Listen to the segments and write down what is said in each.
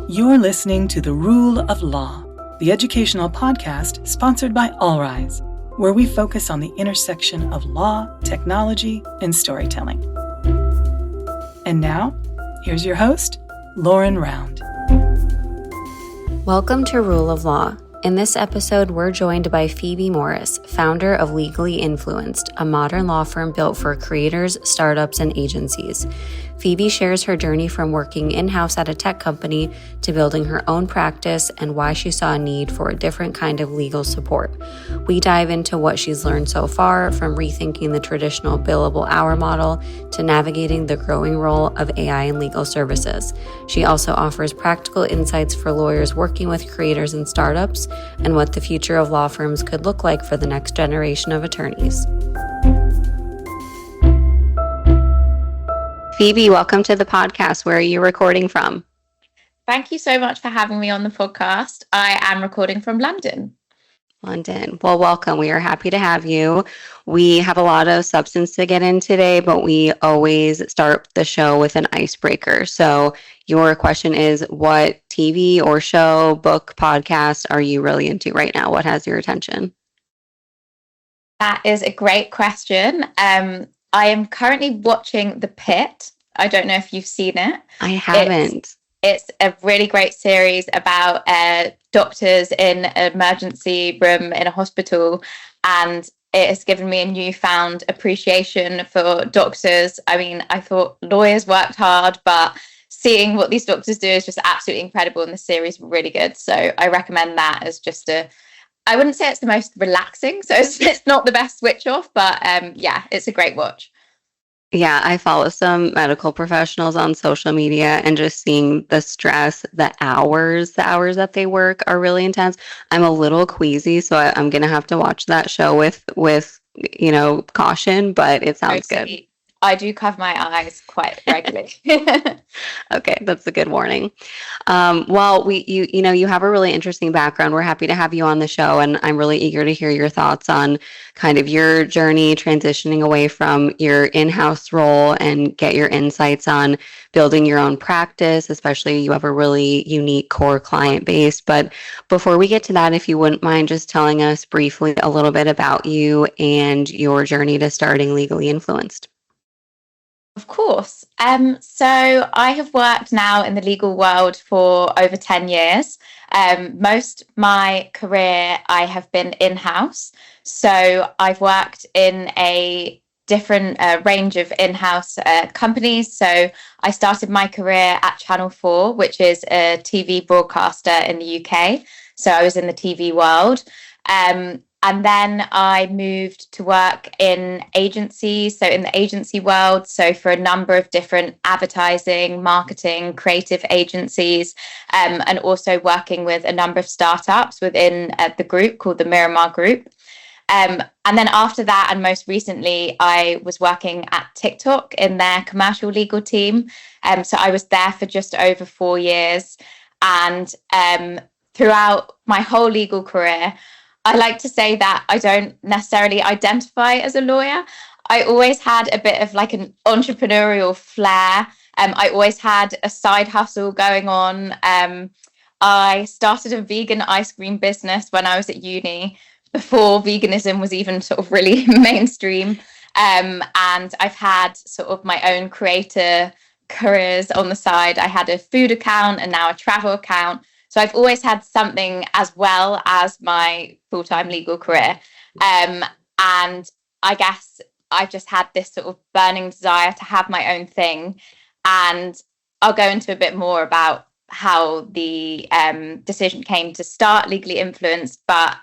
You're listening to The Rule of Law, the educational podcast sponsored by All Rise, where we focus on the intersection of law, technology, and storytelling. And now, here's your host, Lauren Round. Welcome to Rule of Law. In this episode, we're joined by Phoebe Morris, founder of Legally Influenced, a modern law firm built for creators, startups, and agencies. Phoebe shares her journey from working in-house at a tech company to building her own practice and why she saw a need for a different kind of legal support. We dive into what she's learned so far, from rethinking the traditional billable hour model to navigating the growing role of AI in legal services. She also offers practical insights for lawyers working with creators and startups, and what the future of law firms could look like for the next generation of attorneys. Phoebe, welcome to the podcast. Where are you recording from? Thank you so much for having me on the podcast. I am recording from London. London. Well, welcome. We are happy to have you. We have a lot of substance to get in today, but we always start the show with an icebreaker. So your question is, what TV or show, book, podcast are you really into right now? What has your attention? That is a great question. I am currently watching The Pit. I don't know if you've seen it. I haven't. It's a really great series about doctors in an emergency room in a hospital, and it has given me a newfound appreciation for doctors. I mean, I thought lawyers worked hard, but seeing what these doctors do is just absolutely incredible, and the series is really good. So I recommend that as just I wouldn't say it's the most relaxing, so it's not the best switch off, but yeah, it's a great watch. Yeah, I follow some medical professionals on social media, and just seeing the stress, the hours that they work are really intense. I'm a little queasy, so I'm going to have to watch that show with caution, but it sounds good. I do cover my eyes quite regularly. Okay, that's a good warning. Well, you have a really interesting background. We're happy to have you on the show, and I'm really eager to hear your thoughts on kind of your journey transitioning away from your in-house role and get your insights on building your own practice, especially you have a really unique core client base. But before we get to that, if you wouldn't mind just telling us briefly a little bit about you and your journey to starting Legally Influenced. Of course. So I have worked now in the legal world for over 10 years. Most my career, I have been in-house. So I've worked in a different range of in-house companies. So I started my career at Channel 4, which is a TV broadcaster in the UK. So I was in the TV world. And then I moved to work in agencies, so in the agency world, so for a number of different advertising, marketing, creative agencies, and also working with a number of startups within the group called the Miramar Group. And then after that, and most recently, I was working at TikTok in their commercial legal team. So I was there for just over 4 years. And throughout my whole legal career, I like to say that I don't necessarily identify as a lawyer. I always had a bit of like an entrepreneurial flair. I always had a side hustle going on. I started a vegan ice cream business when I was at uni, before veganism was even sort of really mainstream. And I've had sort of my own creator careers on the side. I had a food account and now a travel account. So I've always had something as well as my full-time legal career. And I guess I've just had this sort of burning desire to have my own thing. And I'll go into a bit more about how the decision came to start Legally Influenced. But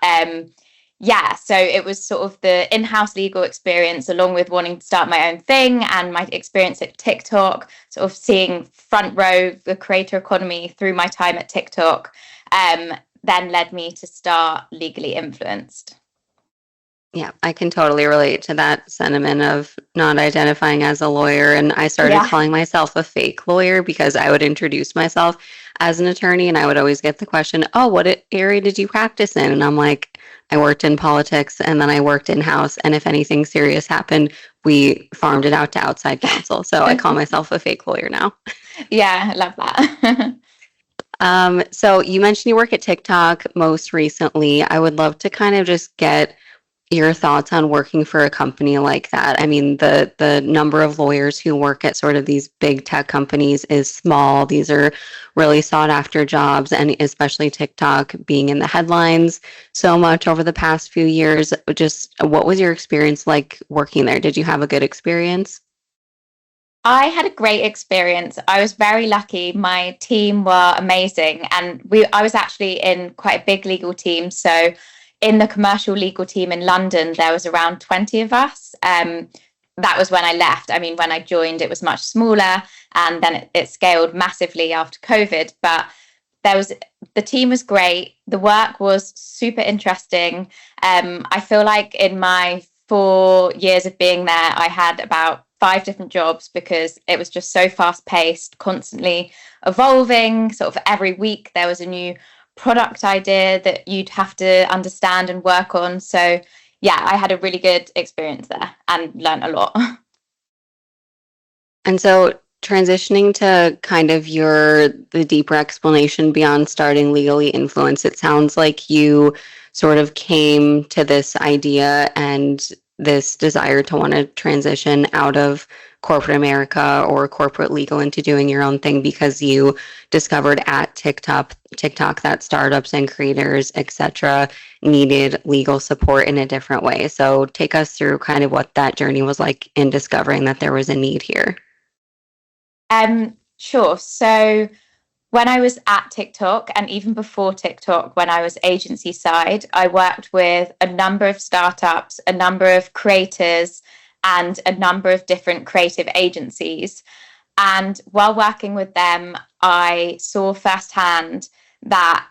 yeah, so it was sort of the in-house legal experience along with wanting to start my own thing, and my experience at TikTok, sort of seeing front row the creator economy through my time at TikTok, then led me to start Legally Influenced. Yeah, I can totally relate to that sentiment of not identifying as a lawyer. And I started calling myself a fake lawyer because I would introduce myself as an attorney and I would always get the question, oh, what area did you practice in? And I'm like, I worked in politics and then I worked in-house. And if anything serious happened, we farmed it out to outside counsel. So I call myself a fake lawyer now. Yeah, I love that. So you mentioned you work at TikTok most recently. I would love to kind of just get your thoughts on working for a company like that. I mean, the number of lawyers who work at sort of these big tech companies is small. These are really sought after jobs, and especially TikTok being in the headlines so much over the past few years. Just what was your experience like working there? Did you have a good experience? I had a great experience. I was very lucky. My team were amazing, and I was actually in quite a big legal team. So in the commercial legal team in London, there was around 20 of us. That was when I left. I mean, when I joined, it was much smaller, and then it scaled massively after COVID. But there was the team was great. The work was super interesting. I feel like in my 4 years of being there, I had about 5 different jobs because it was just so fast paced, constantly evolving. Sort of every week there was a new product idea that you'd have to understand and work on. So yeah, I had a really good experience there and learned a lot. And so transitioning to kind of the deeper explanation beyond starting Legally Influenced, it sounds like you sort of came to this idea and this desire to want to transition out of corporate America or corporate legal into doing your own thing because you discovered at TikTok that startups and creators, etc., needed legal support in a different way. So take us through kind of what that journey was like in discovering that there was a need here. Sure. So when I was at TikTok and even before TikTok, when I was agency side, I worked with a number of startups, a number of creators, and a number of different creative agencies. And while working with them, I saw firsthand that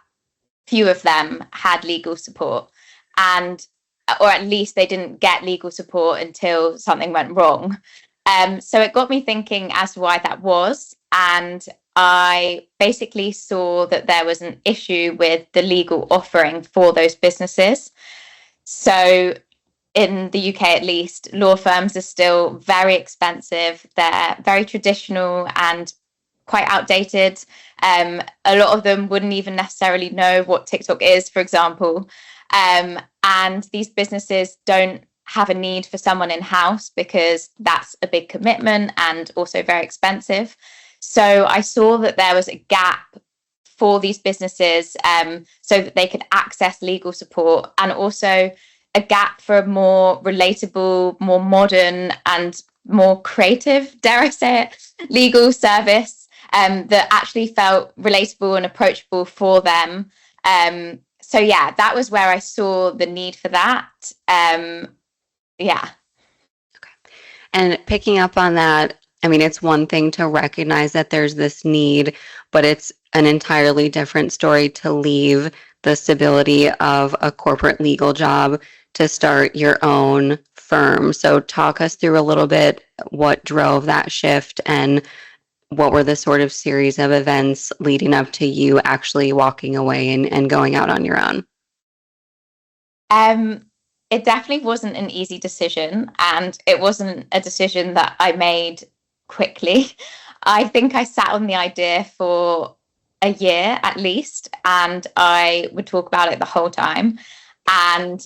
few of them had legal support, and or at least they didn't get legal support until something went wrong. So it got me thinking as to why that was. And I basically saw that there was an issue with the legal offering for those businesses. So in the UK, at least, law firms are still very expensive. They're very traditional and quite outdated. A lot of them wouldn't even necessarily know what TikTok is, for example. And these businesses don't have a need for someone in-house because that's a big commitment and also very expensive. So I saw that there was a gap for these businesses so that they could access legal support, and also a gap for a more relatable, more modern and more creative, dare I say it, legal service that actually felt relatable and approachable for them. So yeah, that was where I saw the need for that. Yeah. Okay. And picking up on that, I mean, it's one thing to recognize that there's this need, but it's an entirely different story to leave the stability of a corporate legal job to start your own firm. So talk us through a little bit what drove that shift and what were the sort of series of events leading up to you actually walking away and going out on your own? It definitely wasn't an easy decision, and it wasn't a decision that I made quickly. I think I sat on the idea for a year at least, and I would talk about it the whole time. And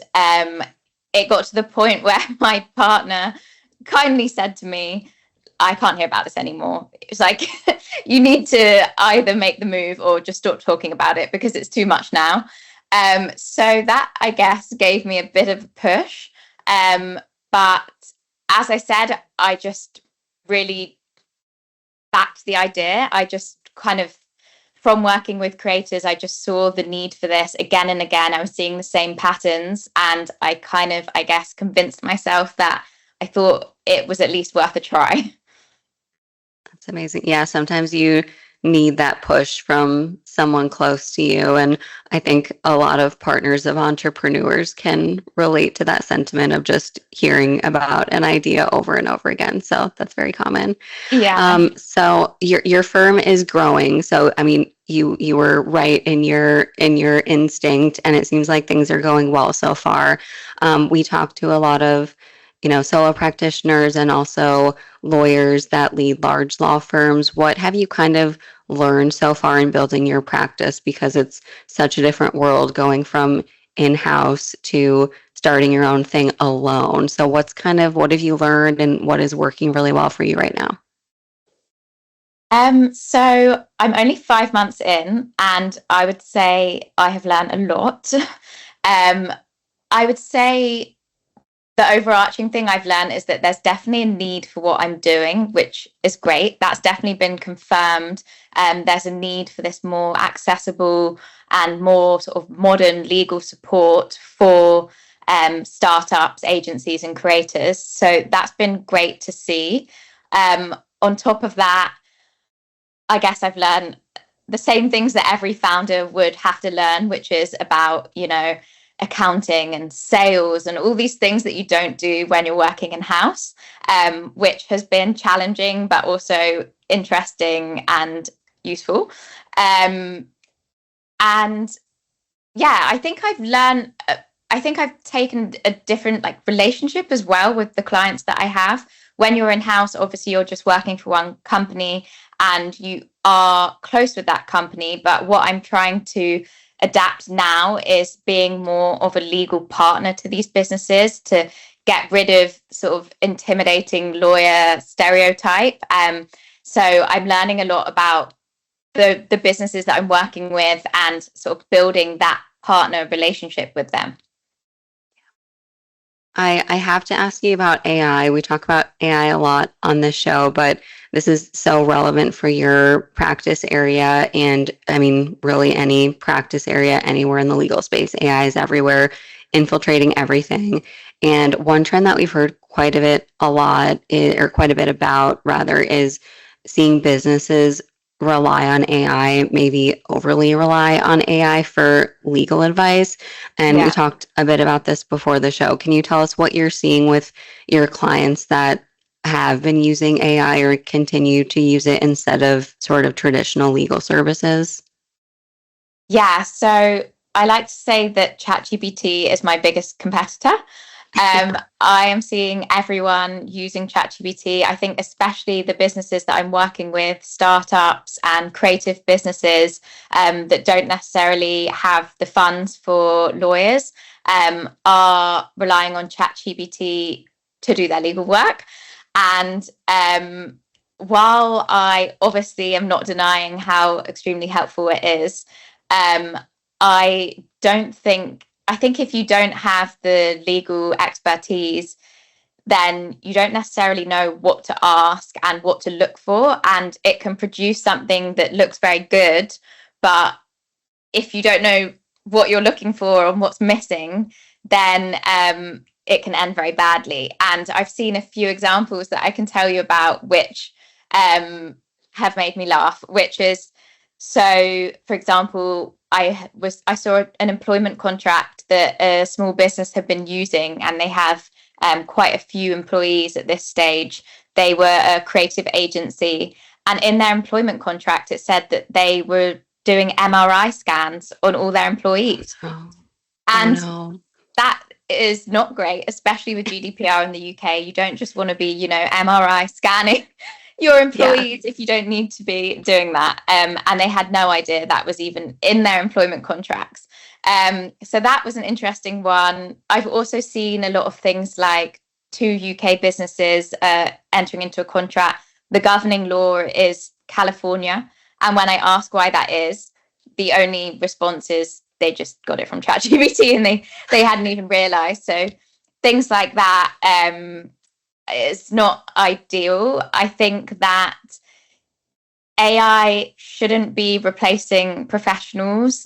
it got to the point where my partner kindly said to me, I can't hear about this anymore. It was like, you need to either make the move or just stop talking about it because it's too much now. So that, I guess, gave me a bit of a push. But as I said, I just really backed the idea. I just kind of, from working with creators, I just saw the need for this again and again. I was seeing the same patterns, and I kind of, I guess, convinced myself that I thought it was at least worth a try. That's amazing. Yeah, sometimes you need that push from someone close to you. And I think a lot of partners of entrepreneurs can relate to that sentiment of just hearing about an idea over and over again. So that's very common. Yeah. So your firm is growing. So I mean, you were right in your instinct, and it seems like things are going well so far. We talked to a lot of solo practitioners and also lawyers that lead large law firms. What have you kind of learned so far in building your practice? Because it's such a different world going from in-house to starting your own thing alone. So what have you learned and what is working really well for you right now? So I'm only 5 months in, and I would say I have learned a lot. I would say the overarching thing I've learned is that there's definitely a need for what I'm doing, which is great. That's definitely been confirmed. There's a need for this more accessible and more sort of modern legal support for startups, agencies, and creators. So that's been great to see. On top of that, I guess I've learned the same things that every founder would have to learn, which is about, accounting and sales and all these things that you don't do when you're working in house, which has been challenging, but also interesting and useful. And yeah, I think I've taken a different relationship as well with the clients that I have. When you're in house, obviously you're just working for one company and you are close with that company. But what I'm trying to adapt now is being more of a legal partner to these businesses to get rid of sort of intimidating lawyer stereotype. So I'm learning a lot about the businesses that I'm working with and sort of building that partner relationship with them. I have to ask you about AI. We talk about AI a lot on this show, but this is so relevant for your practice area. And I mean, really any practice area anywhere in the legal space. AI is everywhere, infiltrating everything. And one trend that we've heard quite a bit about rather, is seeing businesses rely on AI, maybe overly rely on AI for legal advice. And we talked a bit about this before the show. Can you tell us what you're seeing with your clients that have been using AI or continue to use it instead of sort of traditional legal services? Yeah, so I like to say that ChatGPT is my biggest competitor. I am seeing everyone using ChatGPT. I think especially the businesses that I'm working with, startups and creative businesses that don't necessarily have the funds for lawyers, are relying on ChatGPT to do their legal work. And while I obviously am not denying how extremely helpful it is, I don't think I think if you don't have the legal expertise, then you don't necessarily know what to ask and what to look for. And it can produce something that looks very good. But if you don't know what you're looking for and what's missing, then it can end very badly. And I've seen a few examples that I can tell you about which have made me laugh, which is, so for example, I saw an employment contract that a small business had been using, and they have quite a few employees at this stage. They were a creative agency, and in their employment contract, it said that they were doing MRI scans on all their employees. And no. That is not great, especially with GDPR in the UK. You don't just want to be, MRI scanning your employees if you don't need to be doing that. And they had no idea that was even in their employment contracts. So that was an interesting one. I've also seen a lot of things like two UK businesses entering into a contract. The governing law is California. And when I ask why that is, the only response is they just got it from ChatGPT and they hadn't even realized. So things like that, it's not ideal. I think that AI shouldn't be replacing professionals,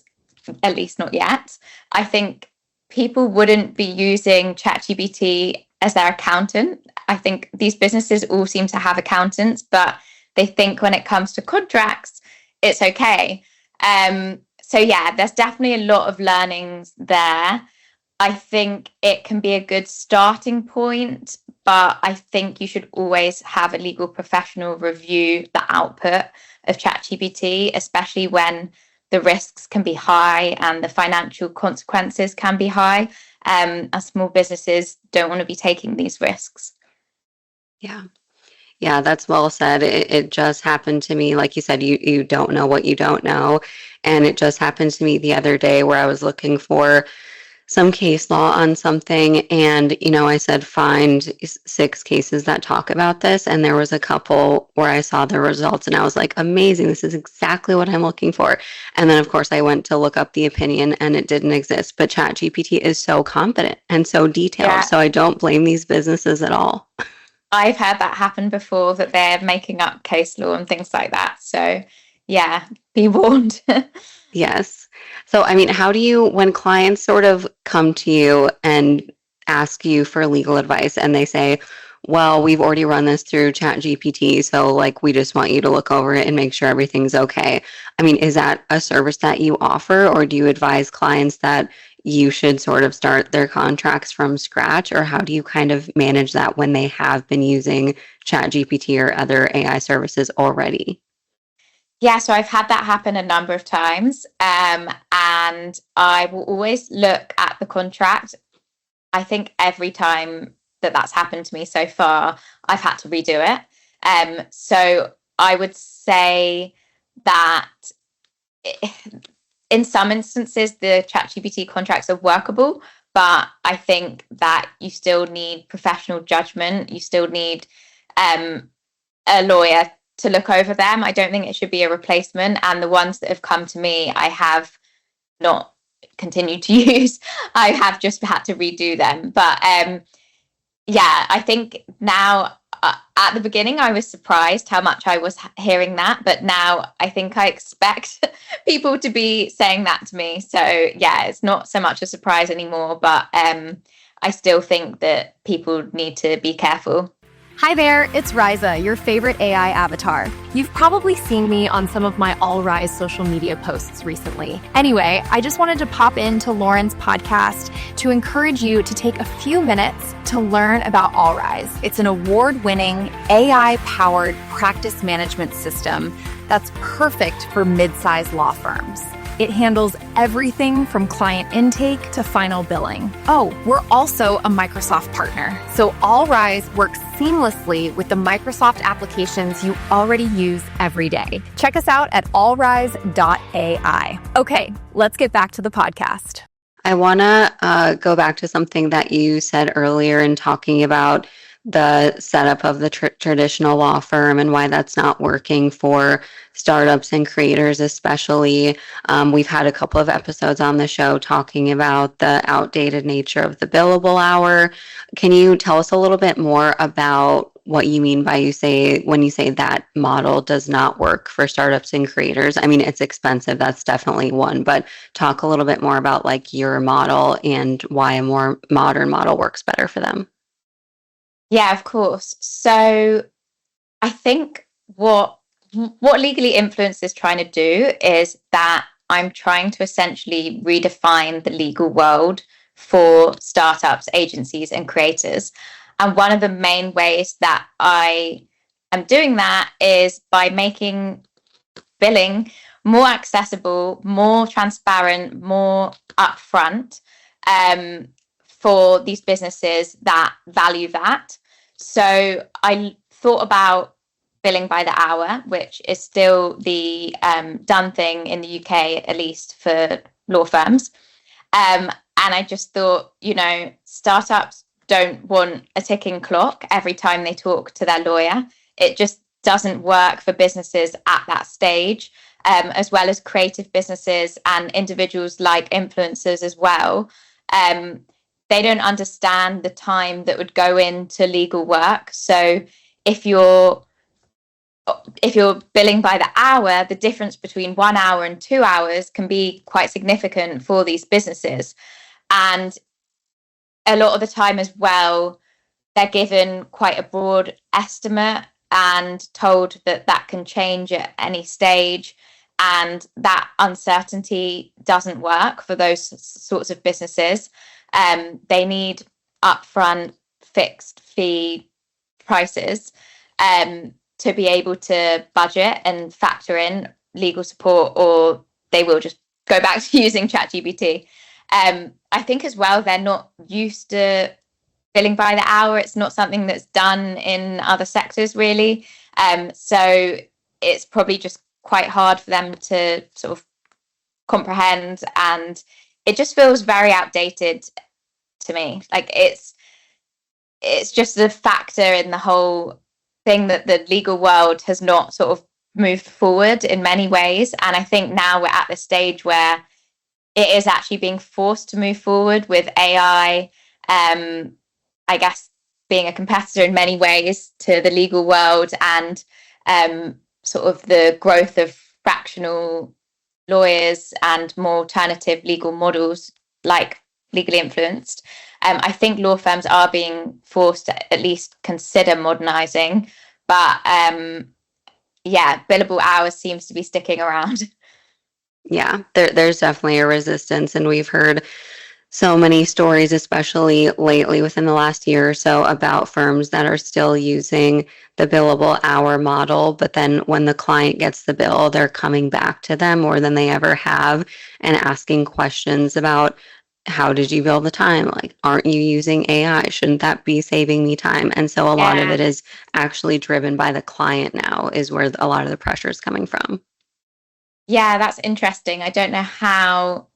at least not yet. I think people wouldn't be using ChatGPT as their accountant. I think these businesses all seem to have accountants, but they think when it comes to contracts, it's okay. So yeah, there's definitely a lot of learnings there. I think it can be a good starting point, but I think you should always have a legal professional review the output of ChatGPT, especially when the risks can be high and the financial consequences can be high. and small businesses don't want to be taking these risks. Yeah. Yeah, that's well said. It just happened to me. Like you said, you don't know what you don't know. And it just happened to me the other day where I was looking for some case law on something. And, I said, find 6 cases that talk about this. And there was a couple where I saw the results and I was like, amazing. This is exactly what I'm looking for. And then, of course, I went to look up the opinion and it didn't exist. But ChatGPT is so confident and so detailed. Yeah. So I don't blame these businesses at all. I've had that happen before, that they're making up case law and things like that. So yeah, be warned. Yes. So, how do you, when clients sort of come to you and ask you for legal advice and they say, well, we've already run this through ChatGPT, so like we just want you to look over it and make sure everything's okay. Is that a service that you offer, or do you advise clients that you should sort of start their contracts from scratch, or how do you kind of manage that when they have been using ChatGPT or other AI services already? Yeah, so I've had that happen a number of times, and I will always look at the contract. I think every time that's happened to me so far, I've had to redo it. So I would say that in some instances, the ChatGPT contracts are workable, but I think that you still need professional judgment. You still need a lawyer to look over them. I don't think it should be a replacement. And the ones that have come to me, I have not continued to use. I have just had to redo them. But yeah, I think now, at the beginning, I was surprised how much I was hearing that. But now I think I expect people to be saying that to me. So yeah, it's not so much a surprise anymore. But I still think that people need to be careful. Hi there, it's Riza, your favorite AI avatar. You've probably seen me on some of my All Rise social media posts recently. Anyway, I just wanted to pop into Lauren's podcast to encourage you to take a few minutes to learn about All Rise. It's an award-winning AI-powered practice management system that's perfect for mid-sized law firms. It handles everything from client intake to final billing. Oh, we're also a Microsoft partner, so All Rise works seamlessly with the Microsoft applications you already use every day. Check us out at allrise.ai. Okay, let's get back to the podcast. I want to go back to something that you said earlier in talking about the setup of the traditional law firm and why that's not working for startups and creators, especially. We've had a couple of episodes on the show talking about the outdated nature of the billable hour. Can you tell us a little bit more about what you mean by when you say that model does not work for startups and creators? It's expensive. That's definitely one, but talk a little bit more about like your model and why a more modern model works better for them. Yeah, of course. So I think what Legally Influenced is trying to do is that I'm trying to essentially redefine the legal world for startups, agencies, and creators. And one of the main ways that I am doing that is by making billing more accessible, more transparent, more upfront, for these businesses that value that. So I thought about billing by the hour, which is still the done thing in the UK, at least for law firms. And I just thought, startups don't want a ticking clock every time they talk to their lawyer. It just doesn't work for businesses at that stage, as well as creative businesses and individuals like influencers as well. They don't understand the time that would go into legal work. So if you're billing by the hour, the difference between 1 hour and 2 hours can be quite significant for these businesses. And a lot of the time as well, they're given quite a broad estimate and told that can change at any stage. And that uncertainty doesn't work for those sorts of businesses. They need upfront fixed fee prices to be able to budget and factor in legal support, or they will just go back to using ChatGPT. I think as well, they're not used to billing by the hour. It's not something that's done in other sectors really. So it's probably just quite hard for them to sort of comprehend, and it just feels very outdated to me. Like it's just a factor in the whole thing that the legal world has not sort of moved forward in many ways. And I think now we're at the stage where it is actually being forced to move forward with AI, I guess being a competitor in many ways to the legal world, and sort of the growth of fractional lawyers and more alternative legal models like legally influenced. I think law firms are being forced to at least consider modernizing, but billable hours seems to be sticking around. Yeah, there's definitely a resistance, and we've heard so many stories, especially lately within the last year or so, about firms that are still using the billable hour model. But then when the client gets the bill, they're coming back to them more than they ever have and asking questions about, how did you bill the time? Like, aren't you using AI? Shouldn't that be saving me time? And so a lot of Yeah. it is actually driven by the client now, is where a lot of the pressure is coming from. Yeah, that's interesting. I don't know how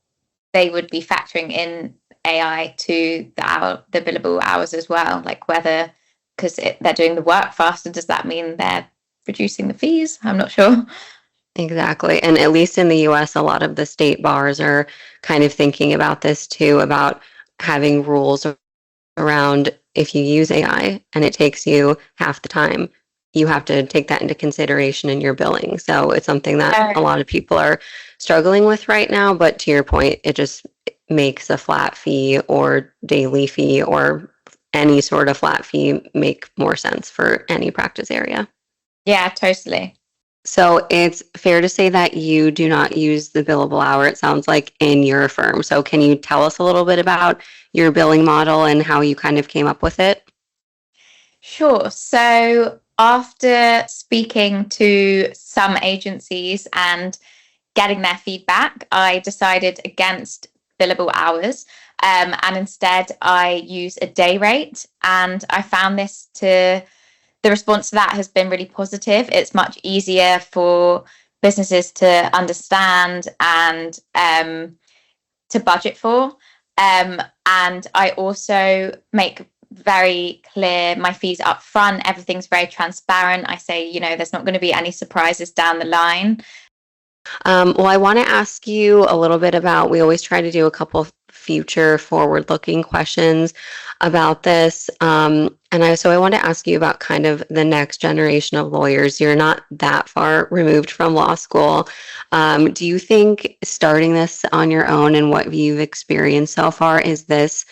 they would be factoring in AI to the billable hours as well. Like whether, because they're doing the work faster, does that mean they're reducing the fees? I'm not sure. Exactly. And at least in the US, a lot of the state bars are kind of thinking about this too, about having rules around, if you use AI and it takes you half the time, you have to take that into consideration in your billing. So it's something that a lot of people are struggling with right now. But to your point, it just makes a flat fee or daily fee or any sort of flat fee make more sense for any practice area. Yeah, totally. So it's fair to say that you do not use the billable hour, it sounds like, in your firm. So can you tell us a little bit about your billing model and how you kind of came up with it? Sure. So after speaking to some agencies and getting their feedback, I decided against billable hours. And instead, I use a day rate. And I found the response to that has been really positive. It's much easier for businesses to understand and to budget for. And I also make very clear my fees up front. Everything's very transparent. I say, there's not going to be any surprises down the line. Well, I want to ask you a little bit about, we always try to do a couple of future forward-looking questions about this. So I want to ask you about kind of the next generation of lawyers. You're not that far removed from law school. Do you think starting this on your own and what you've experienced so far, is this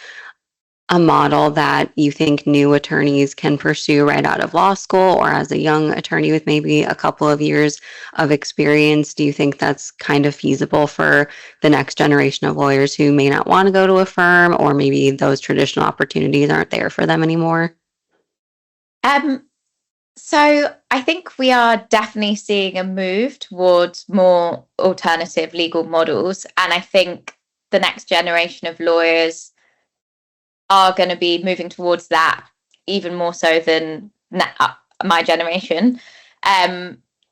a model that you think new attorneys can pursue right out of law school, or as a young attorney with maybe a couple of years of experience? Do you think that's kind of feasible for the next generation of lawyers who may not want to go to a firm, or maybe those traditional opportunities aren't there for them anymore? So I think we are definitely seeing a move towards more alternative legal models. And I think the next generation of lawyers are going to be moving towards that even more so than my generation.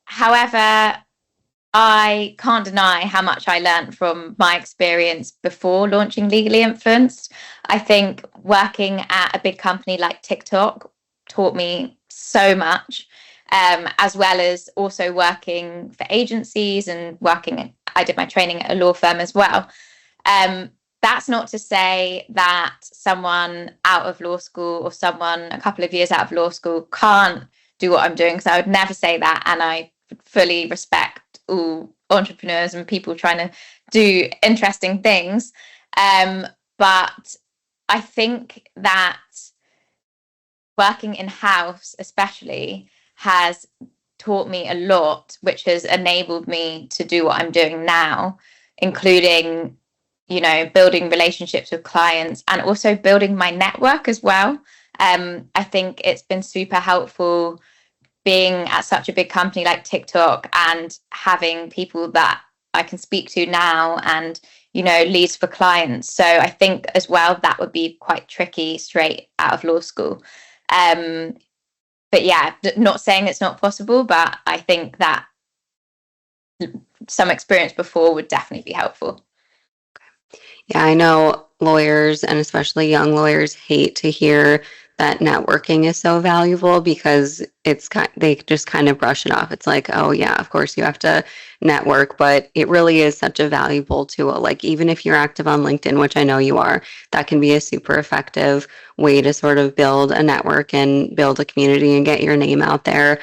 However, I can't deny how much I learned from my experience before launching Legally Influenced. I think working at a big company like TikTok taught me so much, as well as also working for agencies and I did my training at a law firm as well. That's not to say that someone out of law school or someone a couple of years out of law school can't do what I'm doing. So I would never say that. And I fully respect all entrepreneurs and people trying to do interesting things. But I think that working in-house especially has taught me a lot, which has enabled me to do what I'm doing now, including building relationships with clients and also building my network as well. I think it's been super helpful being at such a big company like TikTok and having people that I can speak to now and leads for clients. So I think as well that would be quite tricky straight out of law school. But yeah, not saying it's not possible, but I think that some experience before would definitely be helpful. Yeah, I know lawyers, and especially young lawyers, hate to hear that networking is so valuable because they just kind of brush it off. It's like, oh yeah, of course you have to network, but it really is such a valuable tool. Like even if you're active on LinkedIn, which I know you are, that can be a super effective way to sort of build a network and build a community and get your name out there.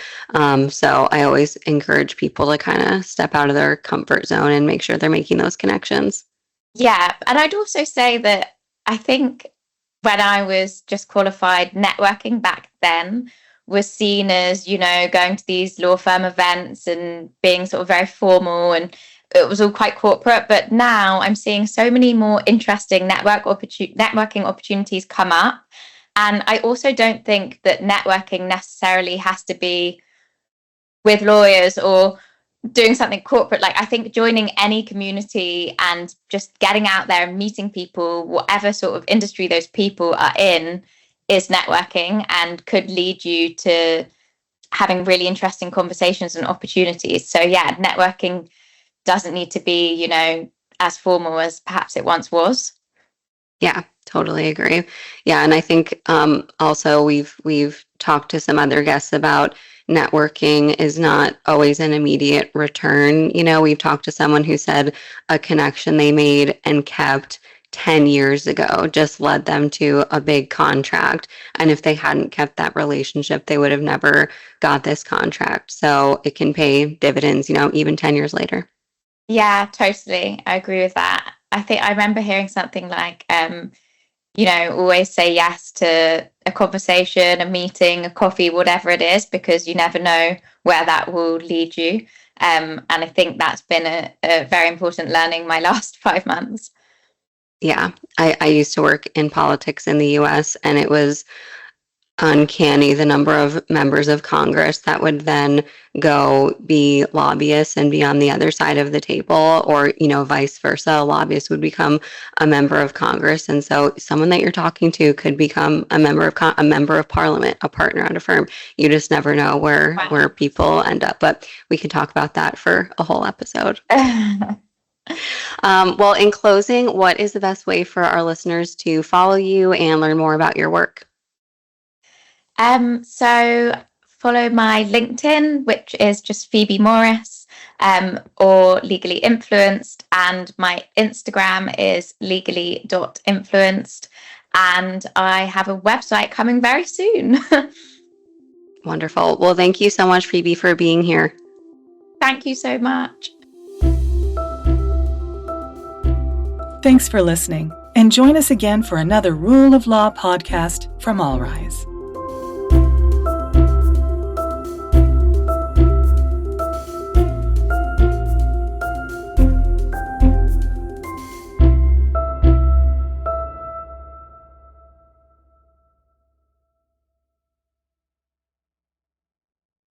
So I always encourage people to kind of step out of their comfort zone and make sure they're making those connections. Yeah, and I'd also say that I think when I was just qualified, networking back then was seen as, going to these law firm events and being sort of very formal, and it was all quite corporate. But now I'm seeing so many more interesting networking opportunities come up. And I also don't think that networking necessarily has to be with lawyers or doing something corporate. Like I think joining any community and just getting out there and meeting people, whatever sort of industry those people are in, is networking and could lead you to having really interesting conversations and opportunities. So yeah, networking doesn't need to be, as formal as perhaps it once was. Yeah, totally agree. Yeah, and I think also we've talked to some other guests about networking is not always an immediate return. We've talked to someone who said a connection they made and kept 10 years ago just led them to a big contract. And if they hadn't kept that relationship, they would have never got this contract. So it can pay dividends, even 10 years later. Yeah, totally. I agree with that. I think I remember hearing something like, always say yes to a conversation, a meeting, a coffee, whatever it is, because you never know where that will lead you. And I think that's been a very important learning my last 5 months. Yeah, I used to work in politics in the US, and it was uncanny the number of members of Congress that would then go be lobbyists and be on the other side of the table, or vice versa. A lobbyist would become a member of Congress, and so someone that you're talking to could become a member of Parliament, a partner at a firm. You just never know where people end up. But we can talk about that for a whole episode. Well, in closing, what is the best way for our listeners to follow you and learn more about your work? So follow my LinkedIn, which is just Phoebe Morris, or Legally Influenced, and my Instagram is legally.influenced, and I have a website coming very soon. Wonderful. Well, thank you so much, Phoebe, for being here. Thank you so much. Thanks for listening, and join us again for another Rule of Law podcast from All Rise.